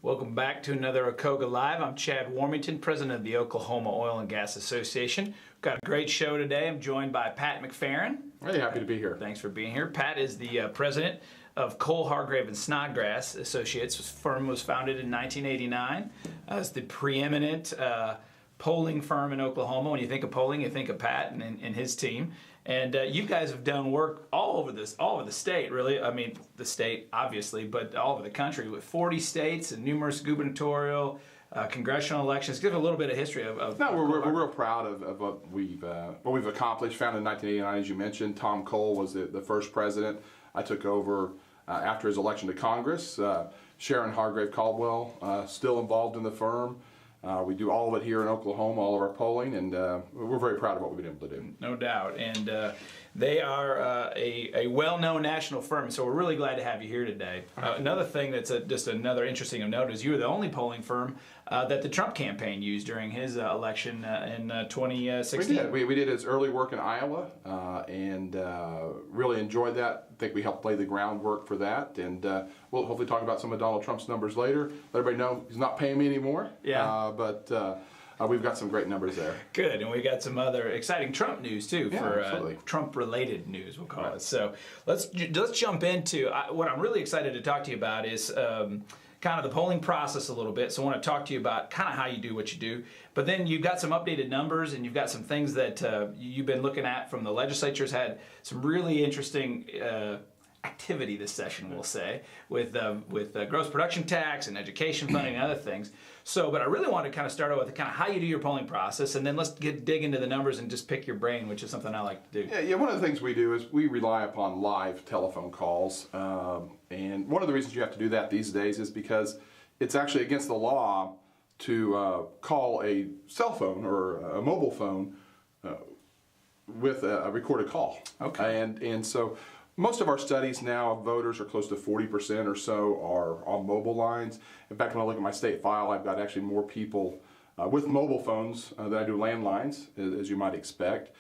Welcome back to another OKOGA Live. I'm Chad Warmington, president of the Oklahoma Oil and Gas Association. We've got a great show today. I'm joined by Pat McFerron. Hey, happy to be here. Thanks for being here. Pat is the president of Hargrave and Snodgrass Associates. This firm was founded in 1989 as the preeminent polling firm in Oklahoma. When you think of polling, you think of Pat and his team. And you guys have done work all over the state, really. I mean, the state, obviously, but all over the country with 40 states and numerous gubernatorial, congressional elections. Give a little bit of history of we're real proud of what we've accomplished. Founded in 1989, as you mentioned. Tom Cole was the first president. I took over after his election to Congress. Sharon Hargrave Caldwell still involved in the firm. We do all of it here in Oklahoma, all of our polling, and we're very proud of what we've been able to do. No doubt. And they are a well-known national firm, so we're really glad to have you here today. Another thing that's just another interesting of note is you were the only polling firm that the Trump campaign used during his election in 2016. We did his early work in Iowa and really enjoyed that. I think we helped lay the groundwork for that, and we'll hopefully talk about some of Donald Trump's numbers later. Let everybody know he's not paying me anymore. Yeah. But we've got some great numbers there. Good, and we got some other exciting Trump news too, for Trump-related news, we'll call it. So let's jump into what I'm really excited to talk to you about is kind of the polling process a little bit. So I want to talk to you about kind of how you do what you do. But then you've got some updated numbers, and you've got some things that you've been looking at from the legislature's had some really interesting activity this session, we'll say, with gross production tax and education funding and other things. So, but I really want to kind of start out with kind of how you do your polling process, and then let's dig into the numbers and just pick your brain, which is something I like to do. Yeah, one of the things we do is we rely upon live telephone calls, and one of the reasons you have to do that these days is because it's actually against the law to call a cell phone or a mobile phone with a recorded call. Okay. And so most of our studies now of voters are close to 40% or so are on mobile lines. In fact, when I look at my state file, I've got actually more people with mobile phones than I do landlines, as you might expect.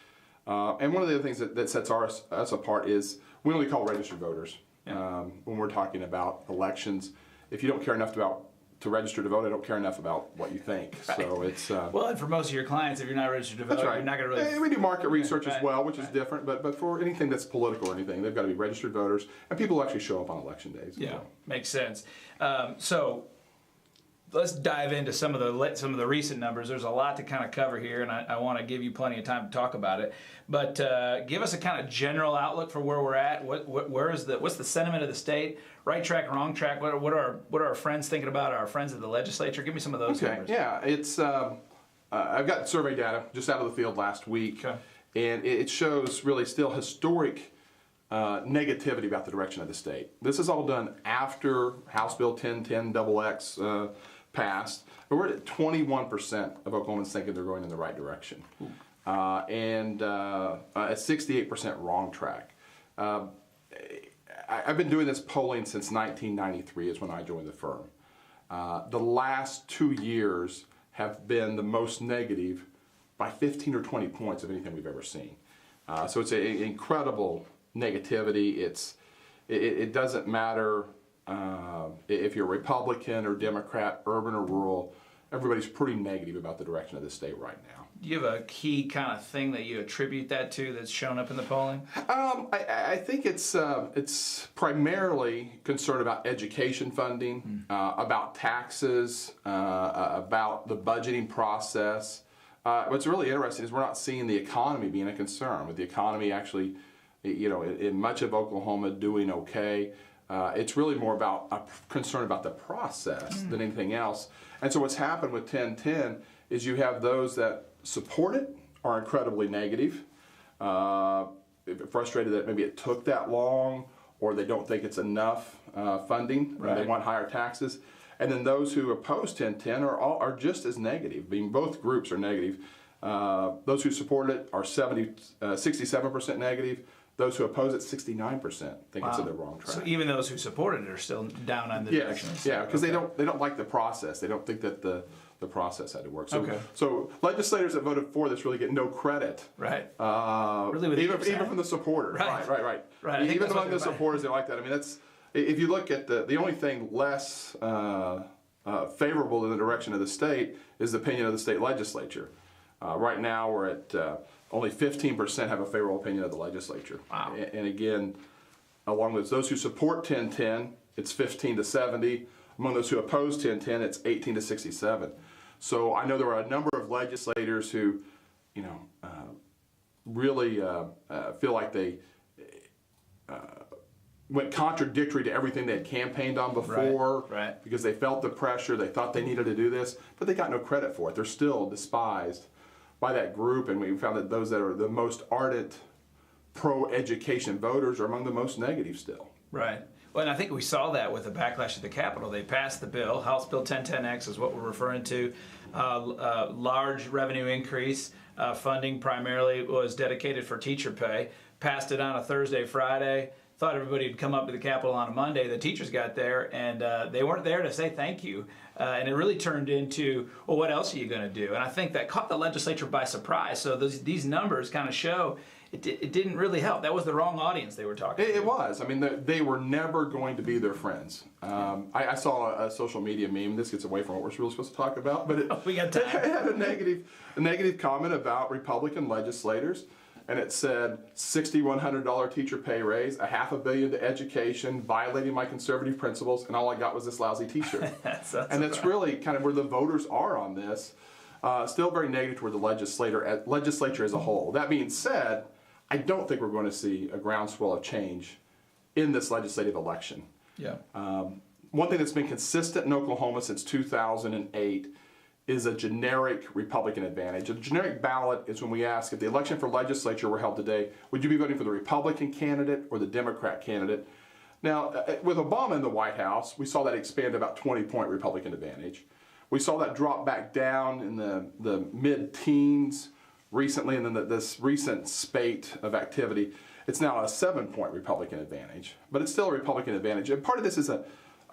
And one of the other things that sets us apart is we only call registered voters. Yeah. When we're talking about elections. If you don't care enough to register to vote, I don't care enough about what you think. Right. So it's well, and for most of your clients, if you're not registered to vote, right. you're not going to really. We do market research as well, which is different. But for anything that's political or anything, they've got to be registered voters, and people actually show up on election days. Yeah, makes sense. So let's dive into some of the recent numbers. There's a lot to kind of cover here, and I want to give you plenty of time to talk about it. But give us a kind of general outlook for where we're at. What's the sentiment of the state? Right track, wrong track? What are our friends thinking about? Our friends at the legislature? Give me some of those numbers. Yeah, it's I've got survey data just out of the field last week, and it shows really still historic negativity about the direction of the state. This is all done after House Bill 1010 XX passed, but we're at 21% of Oklahomans thinking they're going in the right direction, and at 68% wrong track. I've been doing this polling since 1993 is when I joined the firm. The last 2 years have been the most negative by 15 or 20 points of anything we've ever seen. So it's an incredible negativity. It doesn't matter if you're a Republican or Democrat, urban or rural. Everybody's pretty negative about the direction of the state right now. Do you have a key kind of thing that you attribute that to that's shown up in the polling? I think it's primarily concerned about education funding, about taxes, about the budgeting process. What's really interesting is we're not seeing the economy being a concern. With the economy actually, in much of Oklahoma doing okay, it's really more about a concern about the process than anything else. And so what's happened with 1010 is you have those that support it are incredibly negative, frustrated that maybe it took that long, or they don't think it's enough funding, or they want higher taxes. And then those who oppose 1010 are just as negative. I mean, both groups are negative. Those who support it are 67% negative. Those who oppose it, 69% think it's in the wrong track. So even those who supported it are still down on the direction. Yeah, because they don't like the process. They don't think that the process had to work. So legislators that voted for this really get no credit. Right. Really, even from the supporters. Right. Even among the supporters, they like that. I mean, that's if you look at the only thing less favorable in the direction of the state is the opinion of the state legislature. Right now we're at only 15% have a favorable opinion of the legislature. Wow. And again, along with those who support 1010, it's 15 to 70. Among those who oppose 1010, it's 18 to 67. So I know there are a number of legislators who, really feel like they went contradictory to everything they had campaigned on before, right. Because they felt the pressure, they thought they needed to do this, but they got no credit for it. They're still despised by that group, and we found that those that are the most ardent pro-education voters are among the most negative still. Right. Well, and I think we saw that with the backlash at the Capitol. They passed the bill. House Bill 1010X is what we're referring to. Large revenue increase. Funding primarily was dedicated for teacher pay. Passed it on a Thursday, Friday. Thought everybody would come up to the Capitol on a Monday. The teachers got there, and they weren't there to say thank you. And it really turned into, well, what else are you going to do? And I think that caught the legislature by surprise. So these numbers kind of show it didn't really help. That was the wrong audience they were talking to. It was. I mean, they were never going to be their friends. I saw a social media meme. This gets away from what we're really supposed to talk about, but we got time. It had a negative comment about Republican legislators, and it said $6,100 teacher pay raise, $500 million to education, violating my conservative principles, and all I got was this lousy T-shirt. And that's really kind of where the voters are on this. Still very negative toward the legislature as a whole. That being said, I don't think we're going to see a groundswell of change in this legislative election. Yeah. One thing that's been consistent in Oklahoma since 2008 is a generic Republican advantage. A generic ballot is when we ask, if the election for legislature were held today, would you be voting for the Republican candidate or the Democrat candidate? Now, with Obama in the White House, we saw that expand to about 20-point Republican advantage. We saw that drop back down in the mid-teens recently, and then this recent spate of activity, it's now a 7-point Republican advantage, but it's still a Republican advantage. And part of this is a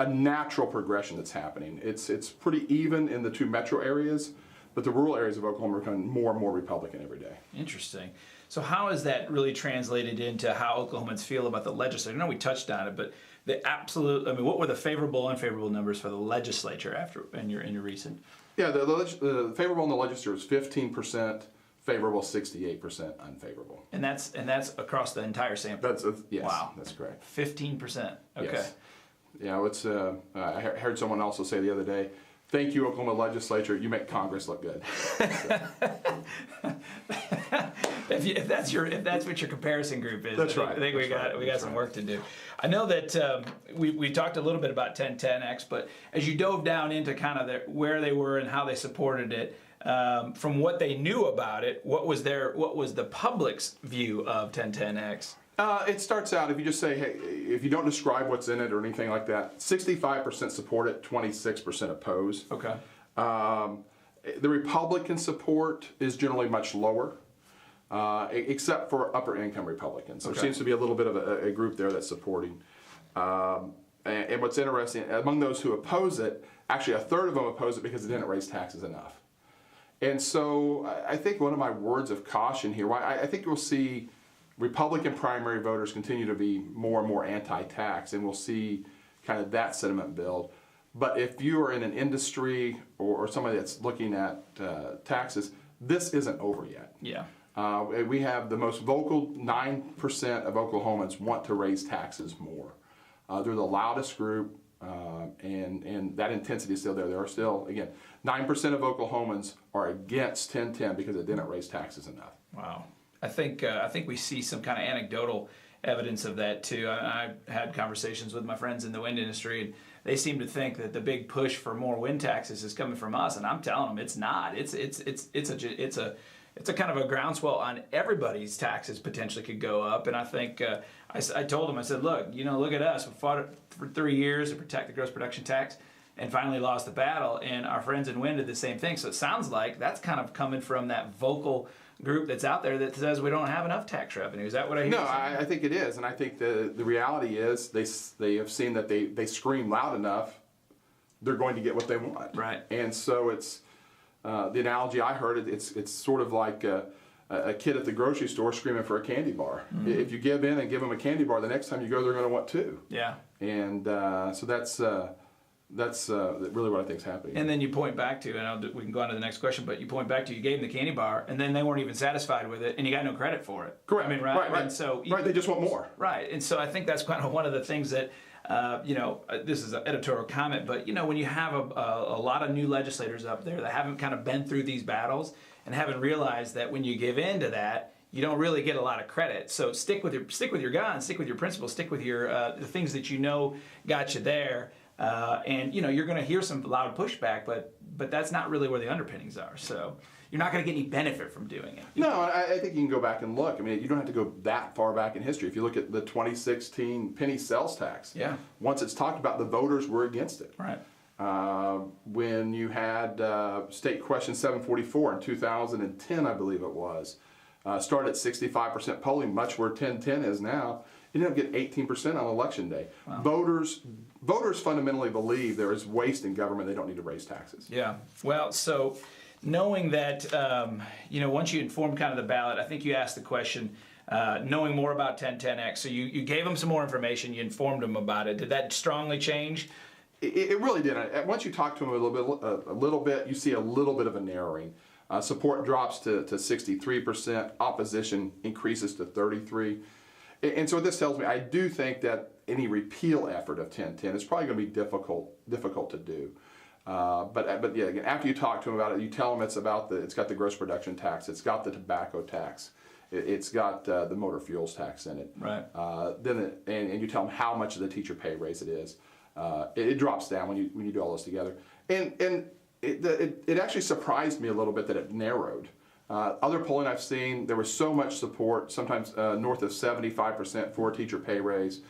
natural progression that's happening. It's pretty even in the two metro areas, but the rural areas of Oklahoma are becoming more and more Republican every day. Interesting. So how is that really translated into how Oklahomans feel about the legislature? I know we touched on it, but the absolute, I mean, what were the favorable, unfavorable numbers for the legislature after in your recent? Yeah, the favorable in the legislature was 15%, favorable 68%, unfavorable. And that's across the entire sample. Yes, wow, that's correct. 15%. Okay. Yes. Yeah, it's. I heard someone also say the other day, "Thank you, Oklahoma legislature. You make Congress look good." If that's what your comparison group is, that's right. I think we got some work to do. I know that we talked a little bit about 1010X, but as you dove down into kind of where they were and how they supported it, from what they knew about it, what was the public's view of 1010X? It starts out, if you just say, hey, if you don't describe what's in it or anything like that, 65% support it, 26% oppose. Okay. The Republican support is generally much lower, except for upper income Republicans. There seems to be a little bit of a group there that's supporting. And what's interesting, among those who oppose it, actually a third of them oppose it because it didn't raise taxes enough. And so I think one of my words of caution here, I think you'll see Republican primary voters continue to be more and more anti-tax, and we'll see kind of that sentiment build. But if you are in an industry or somebody that's looking at taxes, this isn't over yet. Yeah. We have the most vocal 9% of Oklahomans want to raise taxes more. They're the loudest group, and that intensity is still there. There are still, again, 9% of Oklahomans are against 1010 because it didn't raise taxes enough. Wow. I think we see some kind of anecdotal evidence of that too. I had conversations with my friends in the wind industry, and they seem to think that the big push for more wind taxes is coming from us, and I'm telling them it's not. It's a kind of a groundswell on everybody's taxes potentially could go up, and I think I told them, I said, look at us. We fought for 3 years to protect the gross production tax, and finally lost the battle, and our friends in wind did the same thing. So it sounds like that's kind of coming from that vocal group that's out there that says we don't have enough tax revenue. Is that what I hear? No, I think it is, and I think the reality is they have seen that they scream loud enough, they're going to get what they want. Right. And so it's the analogy I heard. It's sort of like a kid at the grocery store screaming for a candy bar. Mm-hmm. If you give in and give them a candy bar, the next time you go, they're going to want two. Yeah. And so that's That's really what I think is happening. And then you point back to, and we can go on to the next question, but you point back to, you gave them the candy bar, and then they weren't even satisfied with it, and you got no credit for it. Correct. I mean, right? Right. And so they just want more. Right. And so I think that's kind of one of the things that, this is an editorial comment, but, when you have a lot of new legislators up there that haven't kind of been through these battles and haven't realized that when you give in to that, you don't really get a lot of credit. So stick with your guns, stick with your principles, stick with your the things that got you there. And you're going to hear some loud pushback, but that's not really where the underpinnings are. So you're not going to get any benefit from doing it. No, I think you can go back and look. I mean, you don't have to go that far back in history. If you look at the 2016 penny sales tax, once it's talked about, the voters were against it. Right. When you had State Question 744 in 2010, I believe it was, started at 65% polling, much where 1010 is now. You ended up getting 18% on election day. Wow. Voters fundamentally believe there is waste in government. They don't need to raise taxes. Yeah. Well, so knowing that, once you inform kind of the ballot, I think you asked the question, knowing more about 1010X. So you gave them some more information. You informed them about it. Did that strongly change? It really did. Once you talk to them a little bit, you see a little bit of a narrowing. Support drops to 63%. Opposition increases to 33%. And so what this tells me, I do think that any repeal effort of 1010 is probably going to be difficult to do. But yeah, again, after you talk to them about it, you tell them it's got the gross production tax, it's got the tobacco tax, it's got the motor fuels tax in it. Right. And you tell them how much of the teacher pay raise it is. It drops down when you do all this together. And it actually surprised me a little bit that it narrowed. Other polling I've seen, there was so much support, sometimes north of 75% for a teacher pay raise,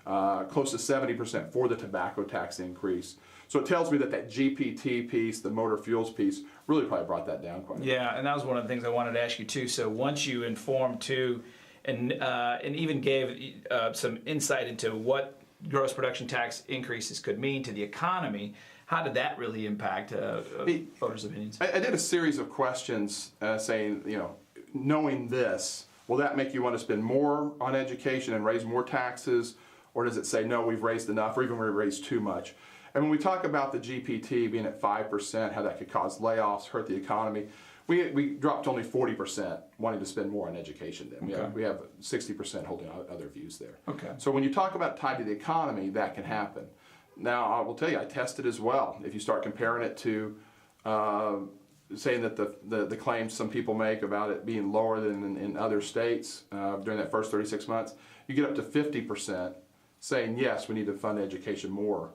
close to 70% for the tobacco tax increase. So it tells me that GPT piece, the motor fuels piece, really probably brought that down quite a bit. Yeah, and that was one of the things I wanted to ask you too. So once you informed too, and even gave some insight into what gross production tax increases could mean to the economy, how did that really impact voters' opinions? I did a series of questions saying, knowing this, will that make you want to spend more on education and raise more taxes? Or does it say, no, we've raised enough, or even we've raised too much? And when we talk about the GPT being at 5%, how that could cause layoffs, hurt the economy, we dropped to only 40% wanting to spend more on education then. Okay. We have 60% holding other views there. Okay. So when you talk about tied to the economy, that can happen. Now, I will tell you, I tested as well. If you start comparing it to saying that the claims some people make about it being lower than in other states during that first 36 months, you get up to 50% saying, yes, we need to fund education more.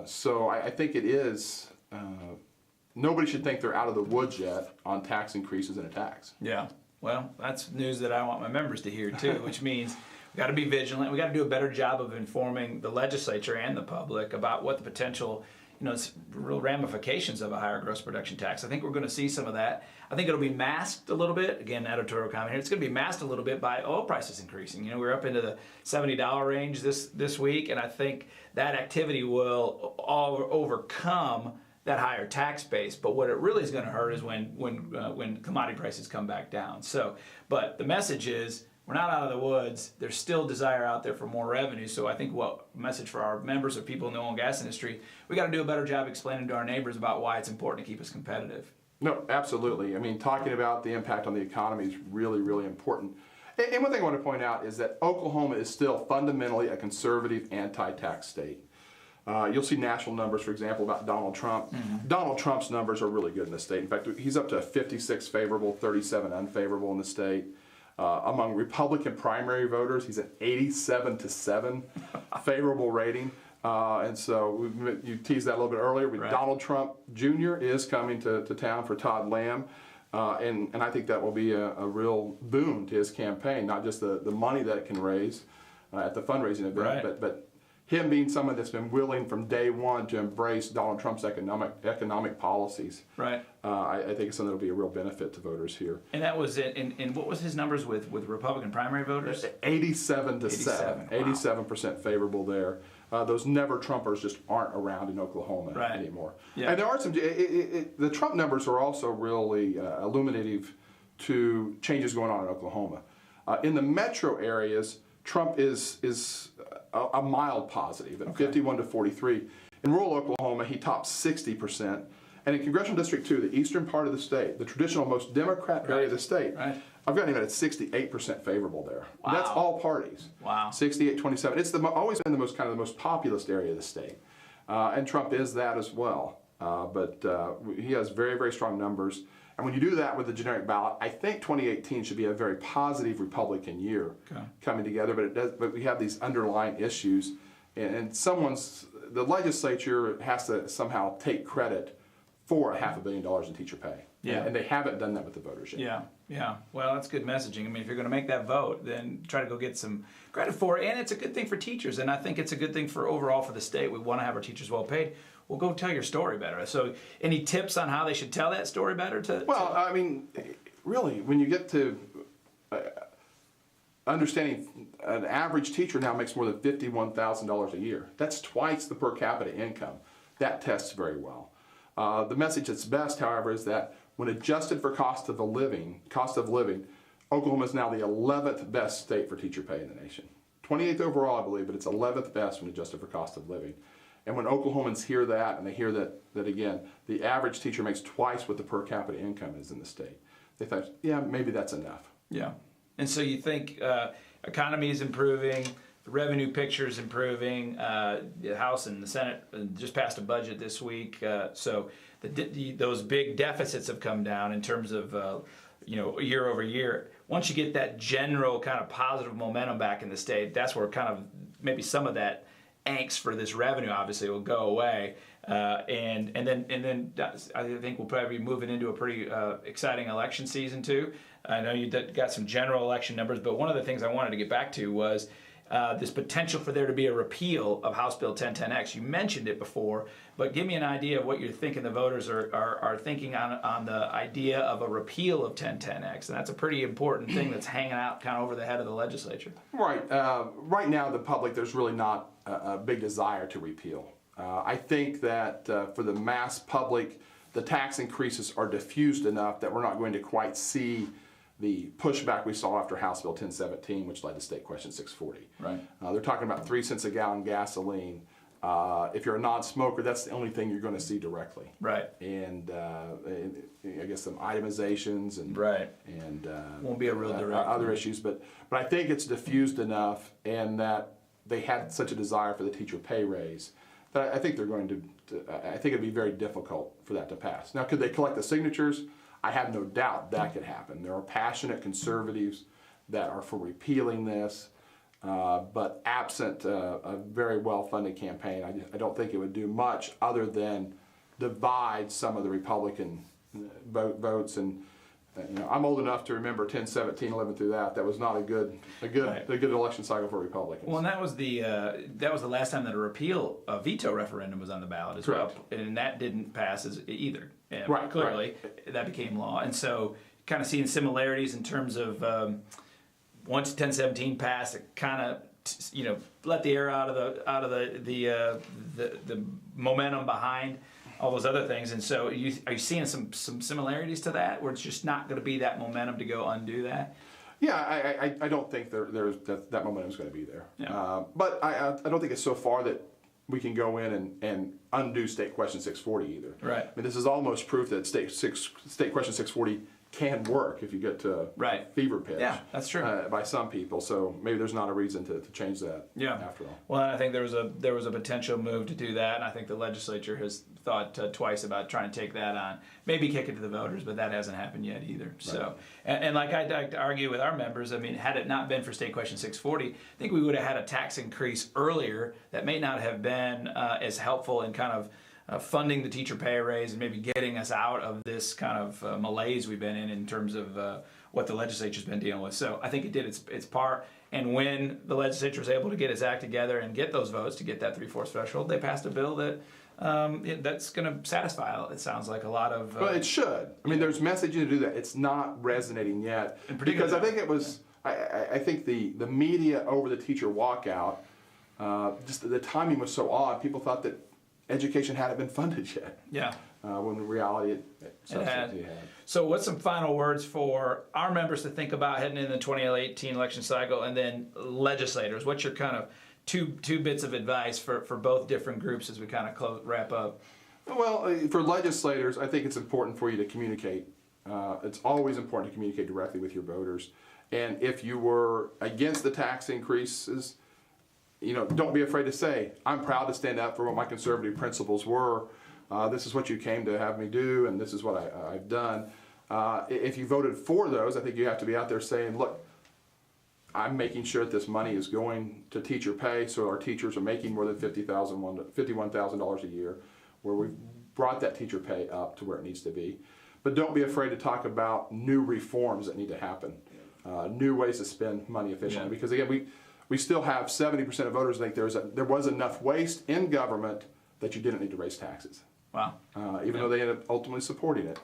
So I think it is, nobody should think they're out of the woods yet on tax increases and attacks. Yeah, well, that's news that I want my members to hear too, which means we got to be vigilant. We got to do a better job of informing the legislature and the public about what the potential, real ramifications of a higher gross production tax. I think we're going to see some of that. I think it'll be masked a little bit. Again, editorial comment here. It's going to be masked a little bit by oil prices increasing. We're up into the $70 range this week, and I think that activity will all overcome that higher tax base. But what it really is going to hurt is when commodity prices come back down. So, but the message is, we're not out of the woods. There's still desire out there for more revenue. So I think message for our members or people in the oil and gas industry, we got to do a better job explaining to our neighbors about why it's important to keep us competitive. No, absolutely. I mean, talking about the impact on the economy is really, really important. And one thing I want to point out is that Oklahoma is still fundamentally a conservative anti-tax state. You'll see national numbers, for example, about Donald Trump. Mm-hmm. Donald Trump's numbers are really good in the state. In fact, he's up to 56 favorable, 37 unfavorable in the state. Among Republican primary voters, he's at 87-7 favorable rating. And so you teased that a little bit earlier. Right. Donald Trump Jr. is coming to town for Todd Lamb. And I think that will be a real boon to his campaign, not just the money that it can raise at the fundraising event, right, but him being someone that's been willing from day one to embrace Donald Trump's economic policies. Right. I think it's something that will be a real benefit to voters here. And that was it. And what was his numbers with Republican primary voters? 87-7. 87% favorable there. Those never Trumpers just aren't around in Oklahoma anymore. Yeah. And there are some. The Trump numbers are also really illuminative to changes going on in Oklahoma. In the metro areas, Trump is a mild positive at 51-43. In rural Oklahoma, he tops 60%. And in Congressional District 2, the eastern part of the state, the traditional most Democrat area of the state, I've got him at 68% favorable there. Wow. And that's all parties. Wow. 68-27. It's always been the most populous area of the state. And Trump is that as well. But he has very, very strong numbers. And when you do that with the generic ballot, I think 2018 should be a very positive Republican year coming together. But we have these underlying issues, and the legislature has to somehow take credit for $500 million in teacher pay. Yeah. And they haven't done that with the voters yet. Yeah, yeah. Well, that's good messaging. I mean, if you're going to make that vote, then try to go get some credit for it. And it's a good thing for teachers, and I think it's a good thing for overall for the state. We want to have our teachers well paid. Well, go tell your story better. So any tips on how they should tell that story better? I mean, really, when you get to understanding an average teacher now makes more than $51,000 a year. That's twice the per capita income. That tests very well. The message that's best, however, is that when adjusted for cost of living, Oklahoma is now the 11th best state for teacher pay in the nation. 28th overall, I believe, but it's 11th best when adjusted for cost of living. And when Oklahomans hear that, and they hear that again, the average teacher makes twice what the per capita income is in the state, they thought, yeah, maybe that's enough. Yeah. And so you think economy is improving, the revenue picture is improving, the House and the Senate just passed a budget this week, so those big deficits have come down in terms of year over year. Once you get that general kind of positive momentum back in the state, that's where kind of maybe some of that angst for this revenue obviously will go away, and then I think we'll probably be moving into a pretty exciting election season too. I know you got some general election numbers, but one of the things I wanted to get back to was this potential for there to be a repeal of House Bill 1010X. You mentioned it before, but give me an idea of what you're thinking the voters are thinking on the idea of a repeal of 1010X, and that's a pretty important thing that's hanging out kind of over the head of the legislature. Right. Right now, the public, there's really not a big desire to repeal. I think that for the mass public, the tax increases are diffused enough that we're not going to quite see the pushback we saw after House Bill 1017, which led to State Question 640. Right. They're talking about 3 cents a gallon gasoline. If you're a non-smoker, that's the only thing you're going to see directly. Right. And I guess some itemizations and won't be a real direct other issues, but I think it's diffused enough, and that they had such a desire for the teacher pay raise that I think they're going to. I think it'd be very difficult for that to pass. Now, could they collect the signatures? I have no doubt that could happen. There are passionate conservatives that are for repealing this, but absent a very well-funded campaign, I don't think it would do much other than divide some of the Republican votes. And I'm old enough to remember 1017, living through that. That was not a good election cycle for Republicans. Well, and that was the last time that a veto referendum was on the ballot as well, and that didn't pass either. Yeah, clearly, that became law, and so kind of seeing similarities in terms of once 1017 passed, it kind of let the air out of the momentum behind all those other things, and so are you seeing some similarities to that, where it's just not going to be that momentum to go undo that? Yeah, I don't think that momentum is going to be there. Yeah. But I don't think it's so far that we can go in and undo State Question 640 either. Right. I mean, this is almost proof that State Question 640 can work if you get to fever pitch. Yeah, that's true. By some people, so maybe there's not a reason to change that. Yeah. After all. Well, I think there was a potential move to do that, and I think the legislature has thought twice about trying to take that on. Maybe kick it to the voters, but that hasn't happened yet either. Right. So, and like I'd like to argue with our members, I mean, had it not been for State Question 640, I think we would have had a tax increase earlier that may not have been as helpful in kind of funding the teacher pay raise and maybe getting us out of this kind of malaise we've been in terms of what the legislature's been dealing with. So I think it did its part. And when the legislature was able to get its act together and get those votes to get that 3/4 threshold, they passed a bill that that's going to satisfy, it sounds like, a lot of... Well, it should. I mean, there's messaging to do that. It's not resonating yet. Because I think it was... I think the media over the teacher walkout, just the timing was so odd. People thought that education hadn't been funded yet. Yeah. When in reality it had. So what's some final words for our members to think about heading into the 2018 election cycle, and then legislators? What's your kind of two bits of advice for both different groups as we kind of wrap up. Well, for legislators, I think it's important for you to communicate. It's always important to communicate directly with your voters. And if you were against the tax increases, don't be afraid to say, I'm proud to stand up for what my conservative principles were. This is what you came to have me do, and this is what I've done. If you voted for those, I think you have to be out there saying, look, I'm making sure that this money is going to teacher pay, so our teachers are making more than $51,000 a year, where we've brought that teacher pay up to where it needs to be. But don't be afraid to talk about new reforms that need to happen, new ways to spend money efficiently. Because again, we still have 70% of voters think there was enough waste in government that you didn't need to raise taxes. Wow. Even though they ended up ultimately supporting it,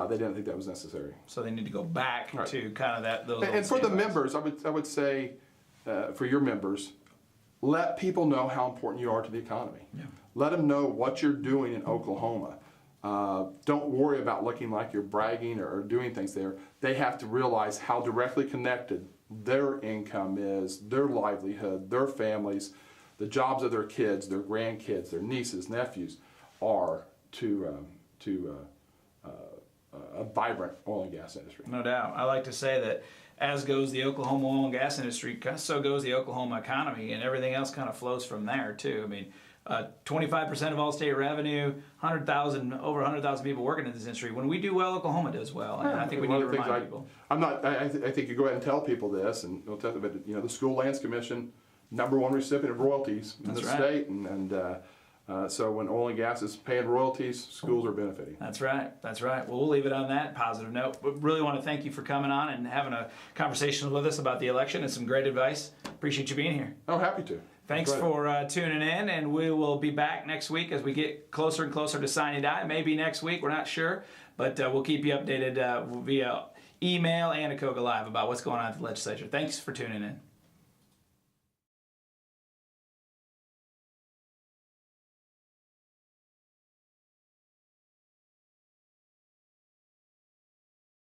they didn't think that was necessary. So they need to go back to kind of those. And for the members, I would say, for your members, let people know how important you are to the economy. Yeah. Let them know what you're doing in Oklahoma. Don't worry about looking like you're bragging or doing things there. They have to realize how directly connected their income is, their livelihood, their families, the jobs of their kids, their grandkids, their nieces, nephews are to a vibrant oil and gas industry. No doubt. I like to say that as goes the Oklahoma oil and gas industry, so goes the Oklahoma economy, and everything else kind of flows from there too. I mean, 25% of all state revenue, over 100,000 people working in this industry. When we do well, Oklahoma does well, and I think we need to remind people. I think you go ahead and tell people this, and we'll tell them, but the School Lands Commission, #1 recipient of royalties in the state, and so when oil and gas is paying royalties, schools are benefiting. That's right. That's right. Well, we'll leave it on that positive note. We really want to thank you for coming on and having a conversation with us about the election and some great advice. Appreciate you being here. Oh, happy to. Thanks for tuning in, and we will be back next week as we get closer and closer to signing day. Maybe next week, we're not sure, but we'll keep you updated via email and OKOGA Live about what's going on at the legislature. Thanks for tuning in.